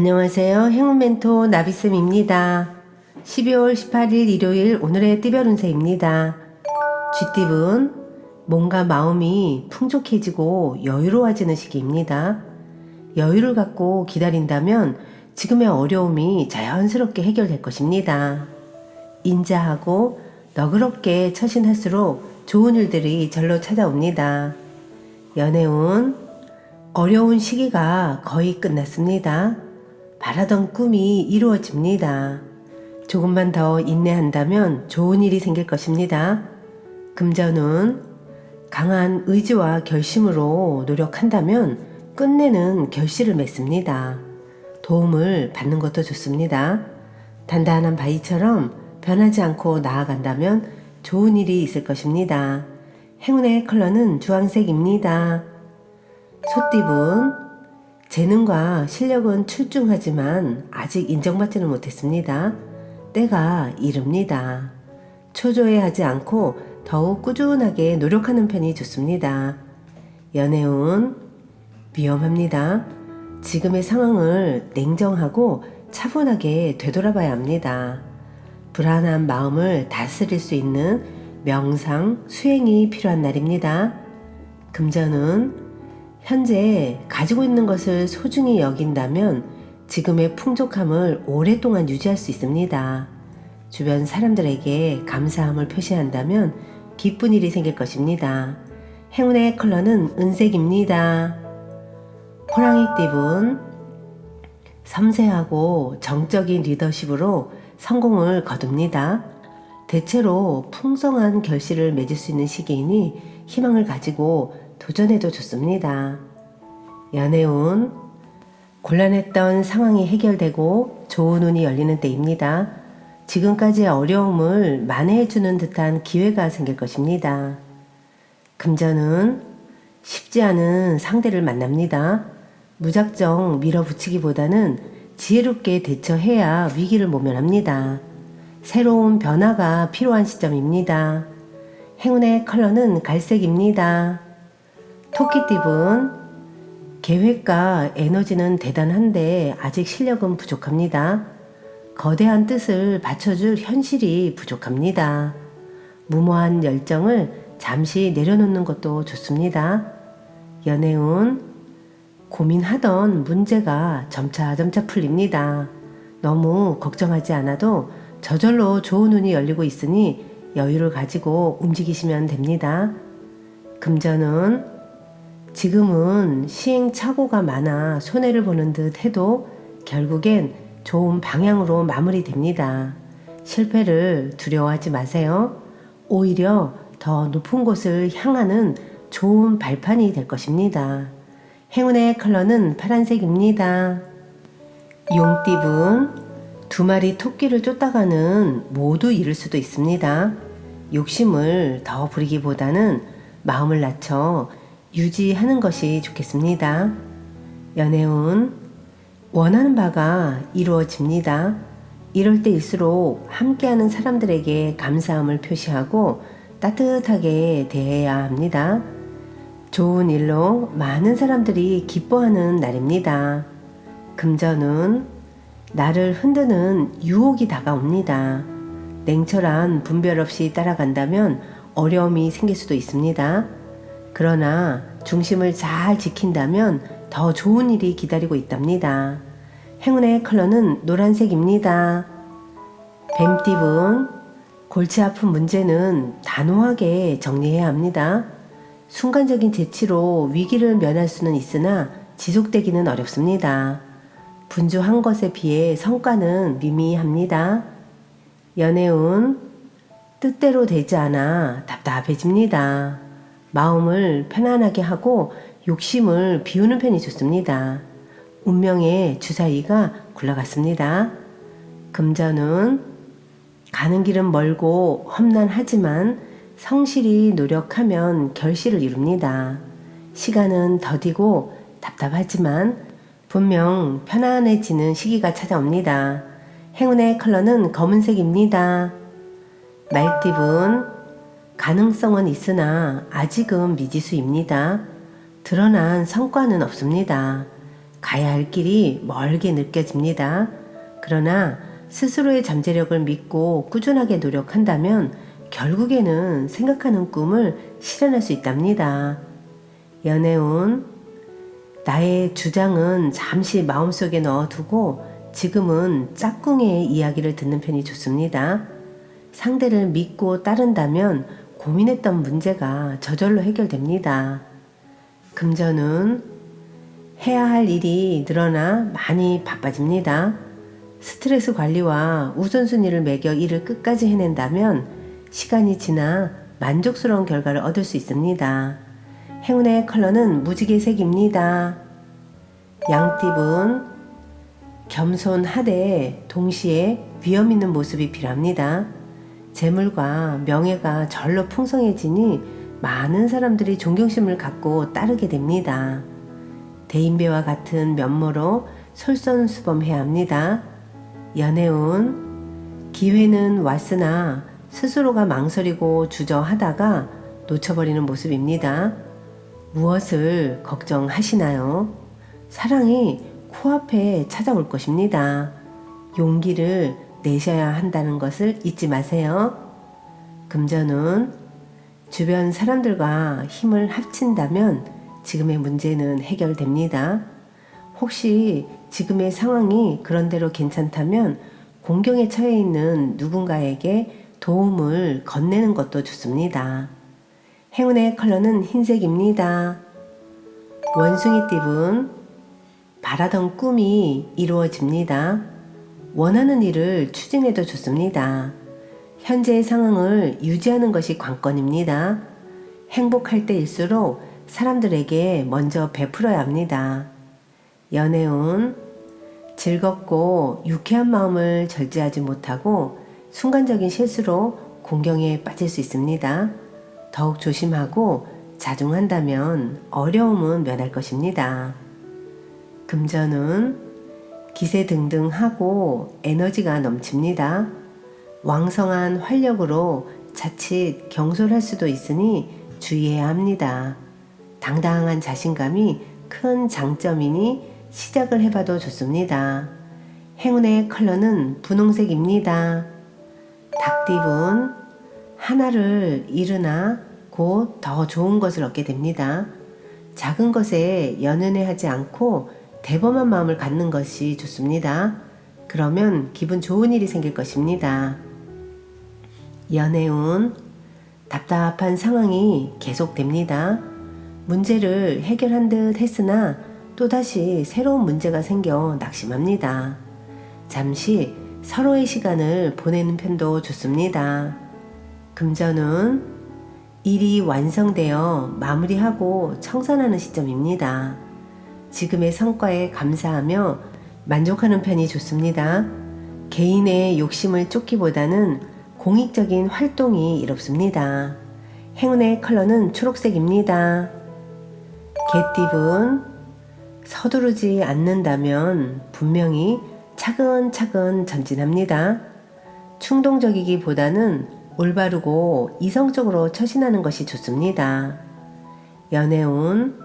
안녕하세요. 행운 멘토 나비쌤입니다. 12월 18일 일요일 오늘의 띠별 운세입니다. 쥐띠분, 뭔가 마음이 풍족해지고 여유로워지는 시기입니다. 여유를 갖고 기다린다면 지금의 어려움이 자연스럽게 해결될 것입니다. 인자하고 너그럽게 처신할수록 좋은 일들이 절로 찾아옵니다. 연애운, 어려운 시기가 거의 끝났습니다. 바라던 꿈이 이루어집니다. 조금만 더 인내한다면 좋은 일이 생길 것입니다. 금전운, 강한 의지와 결심으로 노력한다면 끝내는 결실을 맺습니다. 도움을 받는 것도 좋습니다. 단단한 바위처럼 변하지 않고 나아간다면 좋은 일이 있을 것입니다. 행운의 컬러는 주황색입니다. 소띠분, 재능과 실력은 출중하지만 아직 인정받지는 못했습니다. 때가 이릅니다. 초조해하지 않고 더욱 꾸준하게 노력하는 편이 좋습니다. 연애운, 위험합니다. 지금의 상황을 냉정하고 차분하게 되돌아봐야 합니다. 불안한 마음을 다스릴 수 있는 명상, 수행이 필요한 날입니다. 금전운, 현재 가지고 있는 것을 소중히 여긴다면 지금의 풍족함을 오랫동안 유지할 수 있습니다. 주변 사람들에게 감사함을 표시한다면 기쁜 일이 생길 것입니다. 행운의 컬러는 은색입니다. 호랑이띠분, 섬세하고 정적인 리더십으로 성공을 거둡니다. 대체로 풍성한 결실을 맺을 수 있는 시기이니 희망을 가지고 도전해도 좋습니다. 연애운, 곤란했던 상황이 해결되고 좋은 운이 열리는 때입니다. 지금까지의 어려움을 만회해주는 듯한 기회가 생길 것입니다. 금전은 쉽지 않은 상대를 만납니다. 무작정 밀어붙이기보다는 지혜롭게 대처해야 위기를 모면합니다. 새로운 변화가 필요한 시점입니다. 행운의 컬러는 갈색입니다. 토끼띠분, 계획과 에너지는 대단한데 아직 실력은 부족합니다. 거대한 뜻을 받쳐줄 현실이 부족합니다. 무모한 열정을 잠시 내려놓는 것도 좋습니다. 연애운, 고민하던 문제가 점차 풀립니다. 너무 걱정하지 않아도 저절로 좋은 운이 열리고 있으니 여유를 가지고 움직이시면 됩니다. 금전운, 지금은 시행착오가 많아 손해를 보는 듯 해도 결국엔 좋은 방향으로 마무리됩니다. 실패를 두려워하지 마세요. 오히려 더 높은 곳을 향하는 좋은 발판이 될 것입니다. 행운의 컬러는 파란색입니다. 용띠분, 두 마리 토끼를 쫓다가는 모두 잃을 수도 있습니다. 욕심을 더 부리기보다는 마음을 낮춰 유지하는 것이 좋겠습니다. 연애운, 원하는 바가 이루어집니다. 이럴 때일수록 함께하는 사람들에게 감사함을 표시하고 따뜻하게 대해야 합니다. 좋은 일로 많은 사람들이 기뻐하는 날입니다. 금전운, 나를 흔드는 유혹이 다가옵니다. 냉철한 분별 없이 따라간다면 어려움이 생길 수도 있습니다. 그러나 중심을 잘 지킨다면 더 좋은 일이 기다리고 있답니다. 행운의 컬러는 노란색입니다. 뱀띠분, 골치 아픈 문제는 단호하게 정리해야 합니다. 순간적인 재치로 위기를 면할 수는 있으나 지속되기는 어렵습니다. 분주한 것에 비해 성과는 미미합니다. 연애운, 뜻대로 되지 않아 답답해집니다. 마음을 편안하게 하고 욕심을 비우는 편이 좋습니다. 운명의 주사위가 굴러갔습니다. 금전은 가는 길은 멀고 험난하지만 성실히 노력하면 결실을 이룹니다. 시간은 더디고 답답하지만 분명 편안해지는 시기가 찾아옵니다. 행운의 컬러는 검은색입니다. 말띠분, 가능성은 있으나 아직은 미지수입니다. 드러난 성과는 없습니다. 가야 할 길이 멀게 느껴집니다. 그러나 스스로의 잠재력을 믿고 꾸준하게 노력한다면 결국에는 생각하는 꿈을 실현할 수 있답니다. 연애운, 나의 주장은 잠시 마음속에 넣어두고 지금은 짝꿍의 이야기를 듣는 편이 좋습니다. 상대를 믿고 따른다면 고민했던 문제가 저절로 해결됩니다. 금전운, 해야 할 일이 늘어나 많이 바빠집니다. 스트레스 관리와 우선순위를 매겨 일을 끝까지 해낸다면 시간이 지나 만족스러운 결과를 얻을 수 있습니다. 행운의 컬러는 무지개색입니다. 양띠분, 겸손하되 동시에 위험 있는 모습이 필요합니다. 재물과 명예가 절로 풍성해지니 많은 사람들이 존경심을 갖고 따르게 됩니다. 대인배와 같은 면모로 솔선수범해야 합니다. 연애운, 기회는 왔으나 스스로가 망설이고 주저하다가 놓쳐버리는 모습입니다. 무엇을 걱정하시나요? 사랑이 코앞에 찾아올 것입니다. 용기를 내셔야 한다는 것을 잊지 마세요. 금전운, 주변 사람들과 힘을 합친다면 지금의 문제는 해결됩니다. 혹시 지금의 상황이 그런대로 괜찮다면 공경에 처해 있는 누군가에게 도움을 건네는 것도 좋습니다. 행운의 컬러는 흰색입니다. 원숭이띠분, 바라던 꿈이 이루어집니다. 원하는 일을 추진해도 좋습니다. 현재의 상황을 유지하는 것이 관건입니다. 행복할 때일수록 사람들에게 먼저 베풀어야 합니다. 연애운, 즐겁고 유쾌한 마음을 절제하지 못하고 순간적인 실수로 공경에 빠질 수 있습니다. 더욱 조심하고 자중한다면 어려움은 면할 것입니다. 금전운, 기세등등하고 에너지가 넘칩니다. 왕성한 활력으로 자칫 경솔할 수도 있으니 주의해야 합니다. 당당한 자신감이 큰 장점이니 시작을 해봐도 좋습니다. 행운의 컬러는 분홍색입니다. 닭띠분, 하나를 잃으나 곧 더 좋은 것을 얻게 됩니다. 작은 것에 연연해하지 않고 대범한 마음을 갖는 것이 좋습니다. 그러면 기분 좋은 일이 생길 것입니다. 연애운, 답답한 상황이 계속됩니다. 문제를 해결한 듯 했으나 또다시 새로운 문제가 생겨 낙심합니다. 잠시 서로의 시간을 보내는 편도 좋습니다. 금전운, 일이 완성되어 마무리하고 청산하는 시점입니다. 지금의 성과에 감사하며 만족하는 편이 좋습니다. 개인의 욕심을 쫓기보다는 공익적인 활동이 이롭습니다. 행운의 컬러는 초록색입니다. 개띠분, 서두르지 않는다면 분명히 차근차근 전진합니다. 충동적이기보다는 올바르고 이성적으로 처신하는 것이 좋습니다. 연애운,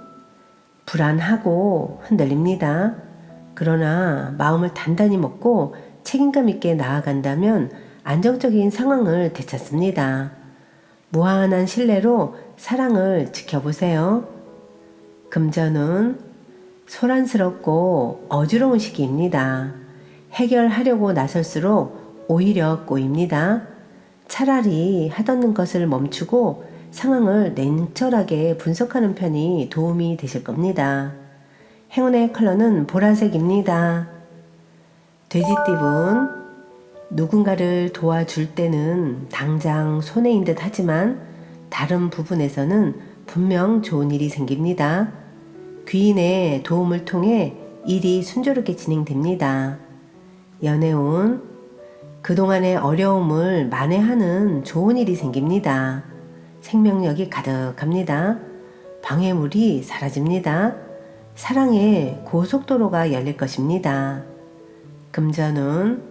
불안하고 흔들립니다. 그러나 마음을 단단히 먹고 책임감 있게 나아간다면 안정적인 상황을 되찾습니다. 무한한 신뢰로 사랑을 지켜보세요. 금전운, 소란스럽고 어지러운 시기입니다. 해결하려고 나설수록 오히려 꼬입니다. 차라리 하던 것을 멈추고 상황을 냉철하게 분석하는 편이 도움이 되실 겁니다. 행운의 컬러는 보라색입니다. 돼지띠분, 누군가를 도와줄 때는 당장 손해인 듯 하지만 다른 부분에서는 분명 좋은 일이 생깁니다. 귀인의 도움을 통해 일이 순조롭게 진행됩니다. 연애운, 그동안의 어려움을 만회하는 좋은 일이 생깁니다. 생명력이 가득합니다. 방해물이 사라집니다. 사랑의 고속도로가 열릴 것입니다. 금전운,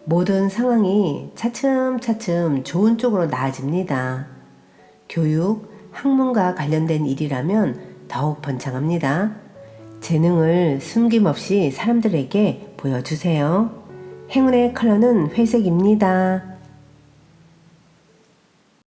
모든 상황이 차츰차츰 좋은 쪽으로 나아집니다. 교육, 학문과 관련된 일이라면 더욱 번창합니다. 재능을 숨김없이 사람들에게 보여주세요. 행운의 컬러는 회색입니다.